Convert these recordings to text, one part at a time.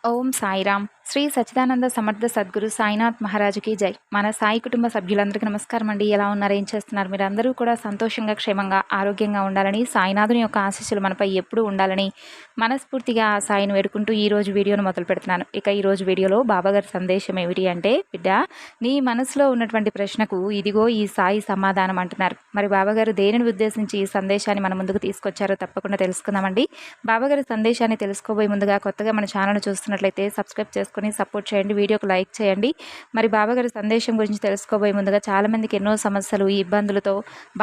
ఓం సాయిరామ్. శ్రీ సచ్చిదానంద సమర్థ సద్గురు సాయినాథ్ మహారాజుకి జై. మన సాయి కుటుంబ సభ్యులందరికీ నమస్కారం అండి. ఎలా ఉన్నారు, ఏం చేస్తున్నారు? మీరందరూ కూడా సంతోషంగా, క్షేమంగా, ఆరోగ్యంగా ఉండాలని, సాయినాథుని యొక్క ఆశీస్సులు మనపై ఎప్పుడూ ఉండాలని మనస్ఫూర్తిగా ఆ సాయిని వేడుకుంటూ ఈరోజు వీడియోను మొదలు పెడుతున్నాను. ఇక ఈరోజు వీడియోలో బాబాగారి సందేశం ఏమిటి అంటే, బిడ్డ, నీ మనసులో ఉన్నటువంటి ప్రశ్నకు ఇదిగో ఈ సాయి సమాధానం అంటున్నారు. మరి బాబాగారు దేనిని ఉద్దేశించి ఈ సందేశాన్ని మన ముందుకు తీసుకొచ్చారో తప్పకుండా తెలుసుకుందామండి. బాబాగారి సందేశాన్ని తెలుసుకోబోయే ముందుగా కొత్తగా మన ఛానల్ చూస్తున్నట్లయితే సబ్స్క్రైబ్ చేసుకుని సపోర్ట్ చేయండి, వీడియోకి లైక్ చేయండి. మరి బాబాగారి సందేశం గురించి తెలుసుకోబోయే ముందుగా చాలామందికి ఎన్నో సమస్యలు, ఇబ్బందులతో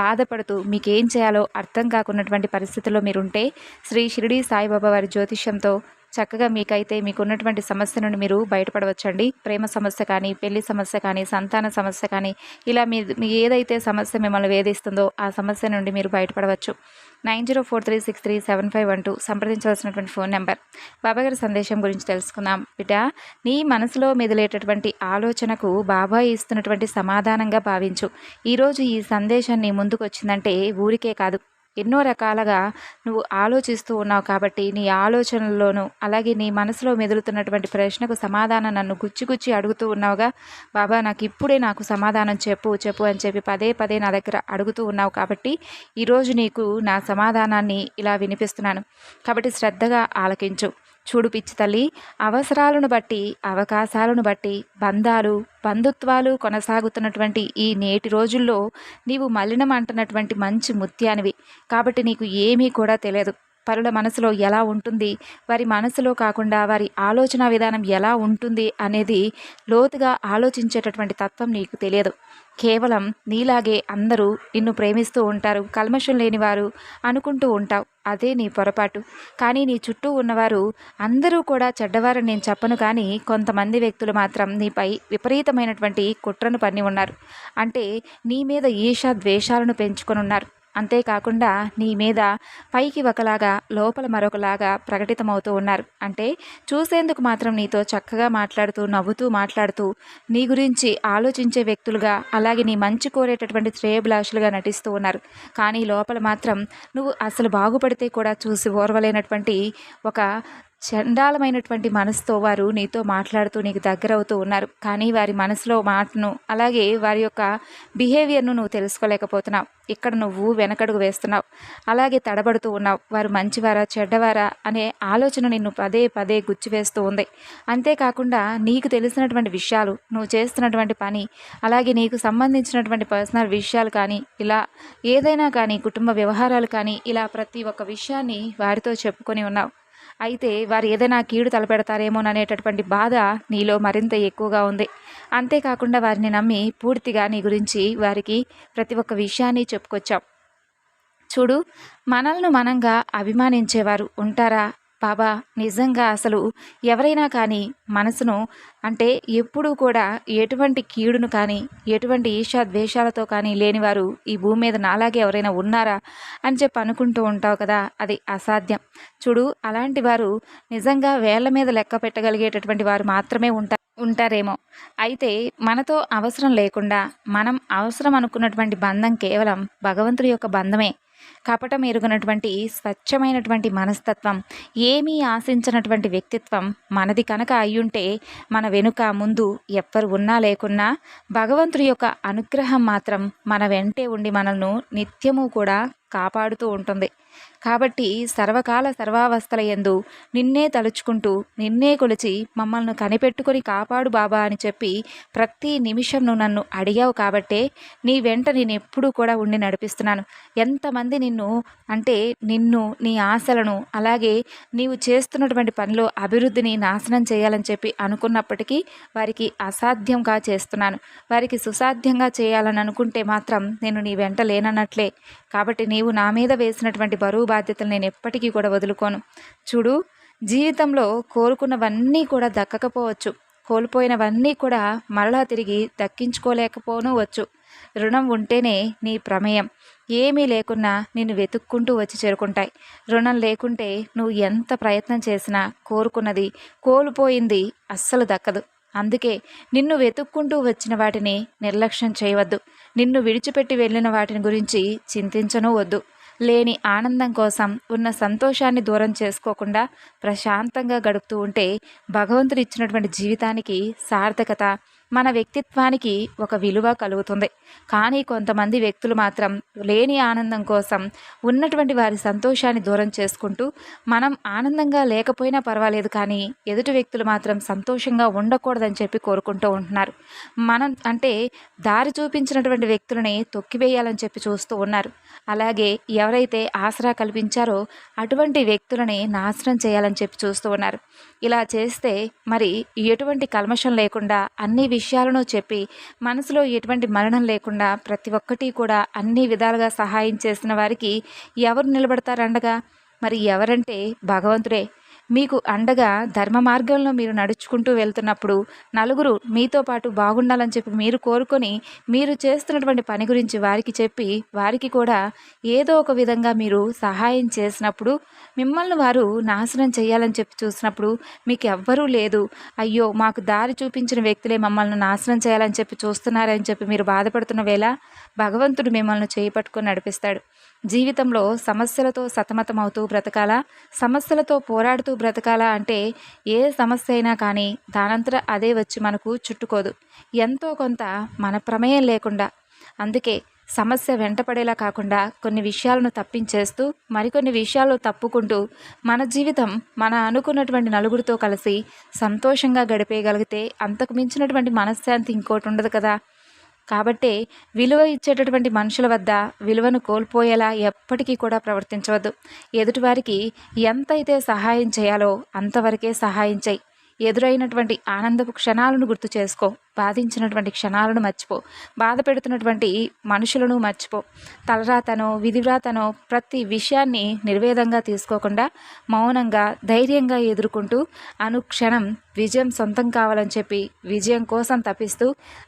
బాధపడుతూ మీకేం చేయాలో అర్థం కాకున్నటువంటి పరిస్థితుల్లో మీరుంటే శ్రీ షిరిడి సాయిబాబా వారి జ్యోతిష్యంతో చక్కగా మీకున్నటువంటి సమస్య నుండి మీరు బయటపడవచ్చండి. ప్రేమ సమస్య కానీ, పెళ్లి సమస్య కానీ, సంతాన సమస్య కానీ, ఇలా మీ ఏదైతే సమస్య మిమ్మల్ని వేధిస్తుందో ఆ సమస్య నుండి మీరు బయటపడవచ్చు. 9043637512 సంప్రదించవలసినటువంటి ఫోన్ నెంబర్. బాబాగారి సందేశం గురించి తెలుసుకుందాం. బిడ్డ, నీ మనసులో మెదిలేటటువంటి ఆలోచనకు బాబా ఇస్తున్నటువంటి సమాధానంగా భావించు. ఈరోజు ఈ సందేశం నీ ముందుకు వచ్చిందంటే ఊరికే కాదు, ఎన్నో రకాలుగా నువ్వు ఆలోచిస్తూ ఉన్నావు కాబట్టి నీ ఆలోచనల్లోనూ అలాగే నీ మనసులో మెదులుతున్నటువంటి ప్రశ్నకు సమాధానం నన్ను గుచ్చి అడుగుతూ ఉన్నావుగా. బాబా, నాకు సమాధానం చెప్పు అని చెప్పి పదే పదే నా దగ్గర అడుగుతూ ఉన్నావు కాబట్టి ఈరోజు నీకు నా సమాధానాన్ని ఇలా వినిపిస్తున్నాను. కాబట్టి శ్రద్ధగా ఆలకించు. చూడు పిచ్చి తల్లి, అవసరాలను బట్టి, అవకాశాలను బట్టి బంధుత్వాలు కొనసాగుతున్నటువంటి ఈ నేటి రోజుల్లో నీవు మలినం అంటున్నటువంటి మంచి ముత్యానివి. కాబట్టి నీకు ఏమీ కూడా తెలియదు. పరుల మనసులో ఎలా ఉంటుంది, వారి మనసులో కాకుండా వారి ఆలోచన విధానం ఎలా ఉంటుంది అనేది లోతుగా ఆలోచించేటటువంటి తత్వం నీకు తెలియదు. కేవలం నీలాగే అందరూ నిన్ను ప్రేమిస్తూ ఉంటారు, కల్మషం లేనివారు అనుకుంటూ ఉంటావు. అదే నీ పొరపాటు. కానీ నీ చుట్టూ ఉన్నవారు అందరూ కూడా చెడ్డవారని నేను చెప్పను, కానీ కొంతమంది వ్యక్తులు మాత్రం నీపై విపరీతమైనటువంటి కుట్రను పన్ని ఉన్నారు. అంటే నీ మీద ఈర్ష ద్వేషాలను పెంచుకొని ఉన్నారు. అంతేకాకుండా నీ మీద పైకి ఒకలాగా లోపల మరొకలాగా ప్రకటితమవుతూ ఉన్నారు. అంటే చూసేందుకు మాత్రం నీతో చక్కగా మాట్లాడుతూ, నవ్వుతూ మాట్లాడుతూ, నీ గురించి ఆలోచించే వ్యక్తులుగా, అలాగే నీ మంచి కోరేటటువంటి శ్రేయభిలాషులుగా నటిస్తూ ఉన్నారు. కానీ లోపల మాత్రం నువ్వు అసలు బాగుపడితే కూడా చూసి ఓర్వలేనటువంటి ఒక చండాలమైనటువంటి మనసుతో వారు నీతో మాట్లాడుతూ నీకు దగ్గరవుతూ ఉన్నారు. కానీ వారి మనసులో మాటను, అలాగే వారి యొక్క బిహేవియర్ను నువ్వు తెలుసుకోలేకపోతున్నావు. ఇక్కడ నువ్వు వెనకడుగు వేస్తున్నావు, అలాగే తడబడుతూ ఉన్నావు. వారు మంచివారా చెడ్డవారా అనే ఆలోచన నిన్ను పదే పదే గుచ్చివేస్తూ ఉంది. అంతేకాకుండా నీకు తెలిసినటువంటి విషయాలు, నువ్వు చేస్తున్నటువంటి పని, అలాగే నీకు సంబంధించినటువంటి పర్సనల్ విషయాలు కానీ, ఇలా ఏదైనా కానీ, కుటుంబ వ్యవహారాలు కానీ, ఇలా ప్రతి ఒక్క విషయాన్ని వారితో చెప్పుకొని ఉన్నావు. అయితే వారు ఏదైనా కీడు తలపెడతారేమోననేటటువంటి బాధ నీలో మరింత ఎక్కువగా ఉంది. అంతేకాకుండా వారిని నమ్మి పూర్తిగా నీ గురించి వారికి ప్రతి ఒక్క విషయాన్ని చెప్పుకొచ్చావు. చూడు, మనల్ని మనంగా అభిమానించేవారు ఉంటారా బాబా? నిజంగా అసలు ఎవరైనా కానీ మనసును, అంటే ఎప్పుడూ కూడా ఎటువంటి కీడును కానీ, ఎటువంటి ఈర్ష్య ద్వేషాలతో కానీ లేనివారు ఈ భూమి మీద నాలాగే ఎవరైనా ఉన్నారా అని చెప్పి అనుకుంటూ ఉంటావు కదా, అది అసాధ్యం. చూడు, అలాంటి వారు నిజంగా వేళ్ల మీద లెక్క పెట్టగలిగేటటువంటి వారు మాత్రమే ఉంటారేమో. అయితే మనతో అవసరం లేకుండా మనం అవసరం అనుకున్నటువంటి బంధం కేవలం భగవంతుడి యొక్క బంధమే. కపటం ఎరుగనటువంటి స్వచ్ఛమైనటువంటి మనస్తత్వం, ఏమీ ఆశించినటువంటి వ్యక్తిత్వం మనది కనుక అయ్యుంటే మన వెనుక ముందు ఎవ్వరు ఉన్నా లేకున్నా భగవంతుడి యొక్క అనుగ్రహం మాత్రం మన వెంటే ఉండి మనల్ని నిత్యము కూడా కాపాడుతూ ఉంటుంది. కాబట్టి సర్వకాల సర్వావస్థల యందు నిన్నే తలుచుకుంటూ, నిన్నే కొలిచి మమ్మల్ని కనిపెట్టుకొని కాపాడు బాబా అని చెప్పి ప్రతి నిమిషం నువ్వు నన్ను అడిగావు. కాబట్టే నీ వెంట నేను ఎప్పుడూ కూడా ఉండి నడిపిస్తున్నాను. ఎంతమంది నిన్ను నీ ఆశలను, అలాగే నీవు చేస్తున్నటువంటి పనిలో అభివృద్ధిని నాశనం చేయాలని చెప్పి అనుకున్నప్పటికీ వారికి అసాధ్యంగా చేస్తున్నాను. వారికి సుసాధ్యంగా చేయాలని అనుకుంటే మాత్రం నేను నీ వెంట లేనన్నట్లే. కాబట్టి నీవు నా మీద వేసినటువంటి బరువు బాధ్యతలు నేను ఎప్పటికీ కూడా వదులుకోను. చూడు, జీవితంలో కోరుకున్నవన్నీ కూడా దక్కకపోవచ్చు, కోల్పోయినవన్నీ కూడా మరలా తిరిగి దక్కించుకోలేకపోనవచ్చు. రుణం ఉంటేనే నీ ప్రమేయం, ఏమీ లేకున్నా నిన్ను వెతుక్కుంటూ వచ్చి చేరుకుంటాయి. రుణం లేకుంటే నువ్వు ఎంత ప్రయత్నం చేసినా కోరుకున్నది, కోల్పోయింది అస్సలు దక్కదు. అందుకే నిన్ను వెతుక్కుంటూ వచ్చిన వాటిని నిర్లక్ష్యం చేయవద్దు. నిన్ను విడిచిపెట్టి వెళ్ళిన వాటిని గురించి చింతించనూ వద్దు. లేని ఆనందం కోసం ఉన్న సంతోషాన్ని దూరం చేసుకోకుండా ప్రశాంతంగా గడుపుతూ ఉంటే భగవంతుడు ఇచ్చినటువంటి జీవితానికి సార్థకత, మన వ్యక్తిత్వానికి ఒక విలువ కలుగుతుంది. కానీ కొంతమంది వ్యక్తులు మాత్రం లేని ఆనందం కోసం ఉన్నటువంటి వారి సంతోషాన్ని దూరం చేసుకుంటూ, మనం ఆనందంగా లేకపోయినా పర్వాలేదు కానీ ఎదుటి వ్యక్తులు మాత్రం సంతోషంగా ఉండకూడదని చెప్పి కోరుకుంటూ ఉంటున్నారు. మనం అంటే దారి చూపించినటువంటి వ్యక్తులని తొక్కివేయాలని చెప్పి చూస్తూ ఉన్నారు. అలాగే ఎవరైతే ఆసరా కల్పించారో అటువంటి వ్యక్తులని నాశనం చేయాలని చెప్పి చూస్తూ ఉన్నారు. ఇలా చేస్తే మరి ఎటువంటి కల్మషం లేకుండా అన్ని విషయాలను చెప్పి మనసులో ఎటువంటి మరణం లేకుండా ప్రతి ఒక్కటి కూడా అన్ని విధాలుగా సహాయం చేసిన వారికి ఎవరు నిలబడతారండగా? మరి ఎవరంటే భగవంతుడే. మీకు అండగా ధర్మ మార్గంలో మీరు నడుచుకుంటూ వెళ్తున్నప్పుడు నలుగురు మీతో పాటు బాగుండాలని చెప్పి మీరు కోరుకొని మీరు చేస్తున్నటువంటి పని గురించి వారికి చెప్పి వారికి కూడా ఏదో ఒక విధంగా మీరు సహాయం చేసినప్పుడు మిమ్మల్ని వారు నాశనం చేయాలని చెప్పి చూసినప్పుడు మీకు ఎవ్వరూ లేదు, అయ్యో మాకు దారి చూపించిన వ్యక్తులే మమ్మల్ని నాశనం చేయాలని చెప్పి చూస్తున్నారని చెప్పి మీరు బాధపడుతున్న వేళ భగవంతుడు మిమ్మల్ని చేపట్టుకొని నడిపిస్తాడు. జీవితంలో సమస్యలతో సతమతమవుతూ బ్రతకాలా, సమస్యలతో పోరాడుతూ బ్రతకాలా అంటే ఏ సమస్య అయినా కానీ దానంతట అదే వచ్చి మనకు చుట్టుకోదు, ఎంతో కొంత మన ప్రమేయం లేకుండా. అందుకే సమస్య వెంటపడేలా కాకుండా కొన్ని విషయాలను తప్పించేస్తూ మరికొన్ని విషయాలు తప్పుకుంటూ మన జీవితం మన అనుకున్నటువంటి నలుగురితో కలిసి సంతోషంగా గడిపేయగలిగితే అంతకు మించినటువంటి మనశ్శాంతి ఇంకోటి ఉండదు కదా. కాబట్టే విలువ ఇచ్చేటటువంటి మనుషుల వద్ద విలువను కోల్పోయేలా ఎప్పటికీ కూడా ప్రవర్తించవద్దు. ఎదుటివారికి ఎంతైతే సహాయం చేయాలో అంతవరకే సహాయం చేయి. ఎదురైనటువంటి ఆనందపు క్షణాలను గుర్తు చేసుకో, బాధించినటువంటి క్షణాలను మర్చిపో, బాధ పెడుతున్నటువంటి మనుషులను మర్చిపో. తలరాతనో విధివ్రాతనో ప్రతి విషయాన్ని నిర్వేదంగా తీసుకోకుండా మౌనంగా ధైర్యంగా ఎదుర్కొంటూ అనుక్షణం విజయం సొంతం కావాలని చెప్పి విజయం కోసం తప్పిస్తూ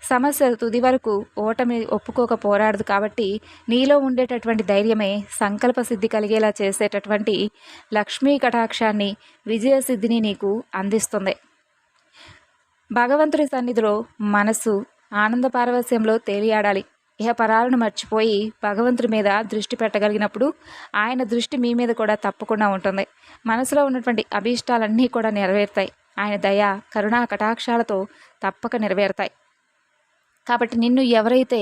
సమస్య తుది వరకు ఓటమి ఒప్పుకోక పోరాడదు. కాబట్టి నీలో ఉండేటటువంటి ధైర్యమే సంకల్ప సిద్ధి కలిగేలా చేసేటటువంటి లక్ష్మీ కటాక్షాన్ని, విజయసిద్ధిని నీకు అందిస్తుంది. భగవంతుడి సన్నిధిలో మనసు ఆనంద పారవస్యంలో తేలియాడాలి. ఇహపరాలను మర్చిపోయి భగవంతుడి మీద దృష్టి పెట్టగలిగినప్పుడు ఆయన దృష్టి మీ మీద కూడా తప్పకుండా ఉంటుంది. మనసులో ఉన్నటువంటి అభీష్టాలన్నీ కూడా నెరవేరుతాయి. ఆయన దయ కరుణా కటాక్షాలతో తప్పక నెరవేరుతాయి. కాబట్టి నిన్ను ఎవరైతే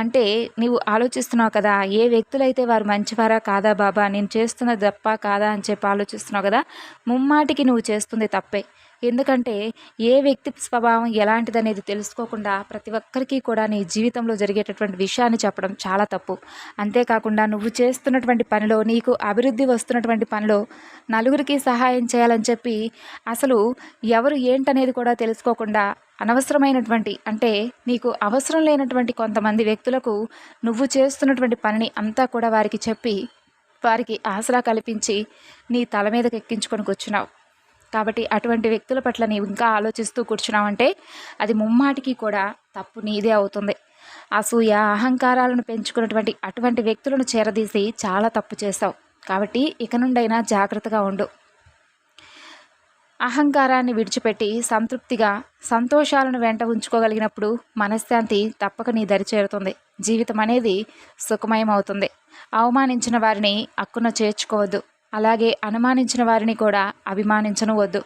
అంటే నీవు ఆలోచిస్తున్నావు కదా, ఏ వ్యక్తులైతే వారు మంచివారా కాదా బాబా, నేను చేస్తున్నది తప్ప కాదా అని చెప్పి ఆలోచిస్తున్నావు కదా, ముమ్మాటికి నువ్వు చేస్తుంది తప్పే. ఎందుకంటే ఏ వ్యక్తి స్వభావం ఎలాంటిదనేది తెలుసుకోకుండా ప్రతి ఒక్కరికి కూడా నీ జీవితంలో జరిగేటటువంటి విషయాన్ని చెప్పడం చాలా తప్పు. అంతేకాకుండా నువ్వు చేస్తున్నటువంటి పనిలో, నీకు అభివృద్ధి వస్తున్నటువంటి పనిలో నలుగురికి సహాయం చేయాలని చెప్పి అసలు ఎవరు ఏంటనేది కూడా తెలుసుకోకుండా అనవసరమైనటువంటి అంటే నీకు అవసరం లేనటువంటి కొంతమంది వ్యక్తులకు నువ్వు చేస్తున్నటువంటి పనిని అంతా కూడా వారికి చెప్పి వారికి ఆసరా కల్పించి నీ తల మీదకి ఎక్కించుకొని కూర్చున్నావు. కాబట్టి అటువంటి వ్యక్తుల పట్ల నీవు ఇంకా ఆలోచిస్తూ కూర్చున్నావంటే అది ముమ్మాటికి కూడా తప్పు నీదే అవుతుంది. అసూయ అహంకారాలను పెంచుకున్నటువంటి అటువంటి వ్యక్తులను చేరదీసి చాలా తప్పు చేస్తావు. కాబట్టి ఇక నుండైనా జాగ్రత్తగా ఉండు. అహంకారాన్ని విడిచిపెట్టి సంతృప్తిగా సంతోషాలను వెంట ఉంచుకోగలిగినప్పుడు మనశ్శాంతి తప్పక నీ దరి చేరుతుంది. జీవితం అనేది సుఖమయం అవుతుంది. అవమానించిన వారిని అక్కున చేర్చుకోవద్దు, అలాగే అనుమానించిన వారిని కూడా అభిమానించను వద్దు.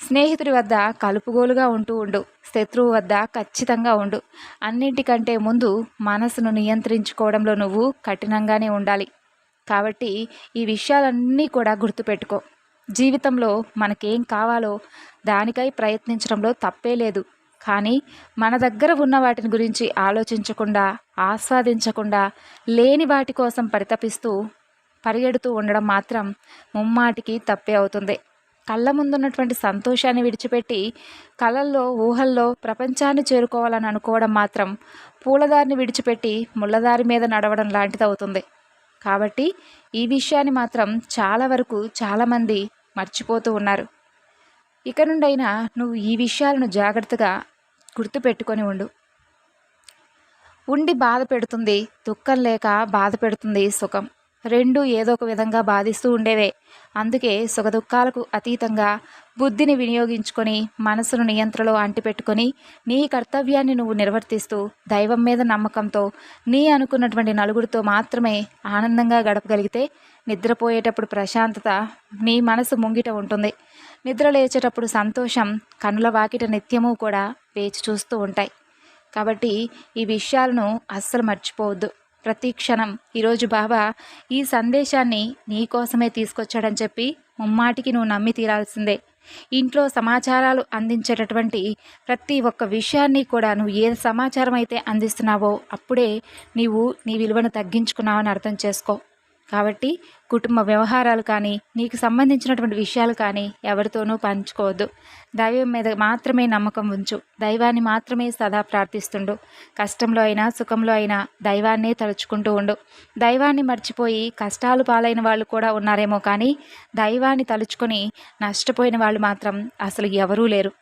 స్నేహితుడి వద్ద కలుపుగోలుగా ఉండు, శత్రువు వద్ద ఖచ్చితంగా ఉండు. అన్నింటికంటే ముందు మనసును నియంత్రించుకోవడంలో నువ్వు కఠినంగానే ఉండాలి. కాబట్టి ఈ విషయాలన్నీ కూడా గుర్తుపెట్టుకో. జీవితంలో మనకేం కావాలో దానికై ప్రయత్నించడంలో తప్పే లేదు. కానీ మన దగ్గర ఉన్న వాటిని గురించి ఆలోచించకుండా, ఆస్వాదించకుండా లేని వాటి కోసం పరితపిస్తూ పరిగెడుతూ ఉండడం మాత్రం ముమ్మాటికి తప్పే అవుతుంది. కళ్ళ ముందున్నటువంటి సంతోషాన్ని విడిచిపెట్టి కళల్లో ఊహల్లో ప్రపంచాన్ని చేరుకోవాలని అనుకోవడం మాత్రం పూలదారిని విడిచిపెట్టి ముళ్ళదారి మీద నడవడం లాంటిది అవుతుంది. కాబట్టి ఈ విషయాన్ని మాత్రం చాలా వరకు చాలామంది మర్చిపోతూ ఉన్నారు. ఇక నుండైనా నువ్వు ఈ విషయాలను జాగ్రత్తగా గుర్తుపెట్టుకొని ఉండి బాధ పెడుతుంది దుఃఖం లేక బాధ పెడుతుంది సుఖం. రెండు ఏదో ఒక విధంగా బాధిస్తూ ఉండేవే. అందుకే సుఖదుఖాలకు అతీతంగా బుద్ధిని వినియోగించుకొని మనసును నియంత్రణలో అంటిపెట్టుకొని నీ కర్తవ్యాన్ని నువ్వు నిర్వర్తిస్తూ దైవం మీద నమ్మకంతో నీ అనుకున్నటువంటి నలుగురితో మాత్రమే ఆనందంగా గడపగలిగితే నిద్రపోయేటప్పుడు ప్రశాంతత నీ మనసు ముంగిట ఉంటుంది. నిద్ర లేచేటప్పుడు సంతోషం కనుల వాకిట నిత్యము కూడా వేచి చూస్తూ ఉంటాయి. కాబట్టి ఈ విషయాలను అస్సలు మర్చిపోవద్దు. ప్రతి క్షణం ఈరోజు బాబా ఈ సందేశాన్ని నీ కోసమే తీసుకొచ్చాడని చెప్పి ముమ్మాటికి నువ్వు నమ్మి తీరాల్సిందే. ఇంట్లో సమాచారాలు అందించేటటువంటి ప్రతి ఒక్క విషయాన్ని కూడా నువ్వు ఏ సమాచారం అయితే అందిస్తున్నావో అప్పుడే నీవు నీ విలువను తగ్గించుకున్నావని అర్థం చేసుకో. కాబట్టి కుటుంబ వ్యవహారాలు కానీ నీకు సంబంధించినటువంటి విషయాలు కానీ ఎవరితోనూ పంచుకోవద్దు. దైవం మీద మాత్రమే నమ్మకం ఉంచు. దైవాన్ని మాత్రమే సదా ప్రార్థిస్తుండు. కష్టంలో అయినా సుఖంలో అయినా దైవాన్నే తలుచుకుంటూ ఉండు. దైవాన్ని మర్చిపోయి కష్టాలు పాలైన వాళ్ళు కూడా ఉన్నారేమో కానీ దైవాన్ని తలుచుకొని నష్టపోయిన వాళ్ళు మాత్రం అసలు ఎవరూ లేరు.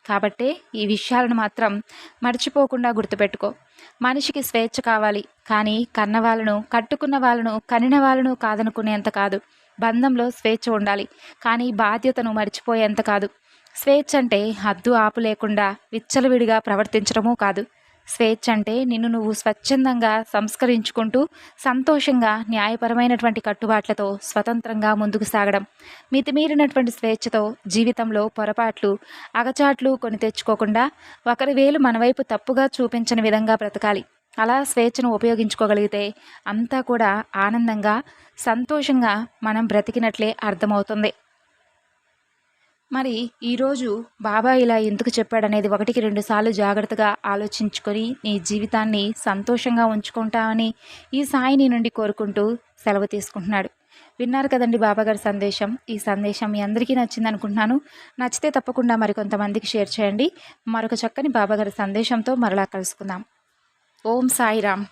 కాబట్టే ఈ విషయాలను మాత్రం మర్చిపోకుండా గుర్తుపెట్టుకో. మనిషికి స్వేచ్ఛ కావాలి, కానీ కన్న వాళ్ళను, కట్టుకున్న వాళ్ళను, కనిన వాళ్ళను కాదనుకునేంత కాదు. బంధంలో స్వేచ్ఛ ఉండాలి, కానీ బాధ్యతను మర్చిపోయేంత కాదు. స్వేచ్ఛ అంటే హద్దు ఆపు లేకుండా విచ్చలవిడిగా ప్రవర్తించడమూ కాదు. స్వేచ్ఛ అంటే నిన్ను నువ్వు స్వచ్ఛందంగా సంస్కరించుకుంటూ సంతోషంగా న్యాయపరమైనటువంటి కట్టుబాట్లతో స్వతంత్రంగా ముందుకు సాగడం. మితిమీరినటువంటి స్వేచ్ఛతో జీవితంలో పొరపాట్లు అగచాట్లు కొని తెచ్చుకోకుండా ఒకరి వేలు మన వైపు తప్పుగా చూపించని విధంగా బ్రతకాలి. అలా స్వేచ్ఛను ఉపయోగించుకోగలిగితే అంతా కూడా ఆనందంగా సంతోషంగా మనం బ్రతికినట్లే అర్థమవుతుంది. మరి ఈరోజు బాబా ఇలా ఎందుకు చెప్పాడనేది 1-2 సార్లు జాగ్రత్తగా ఆలోచించుకొని నీ జీవితాన్ని సంతోషంగా ఉంచుకుంటామని ఈ సాయి నీ నుండి కోరుకుంటూ సెలవు తీసుకుంటున్నాడు. విన్నారు కదండి బాబాగారి సందేశం. ఈ సందేశం మీ అందరికీ నచ్చింది అనుకుంటున్నాను. నచ్చితే తప్పకుండా మరికొంతమందికి షేర్ చేయండి. మరొక చక్కని బాబాగారి సందేశంతో మరలా కలుసుకుందాం. ఓం సాయిరామ్.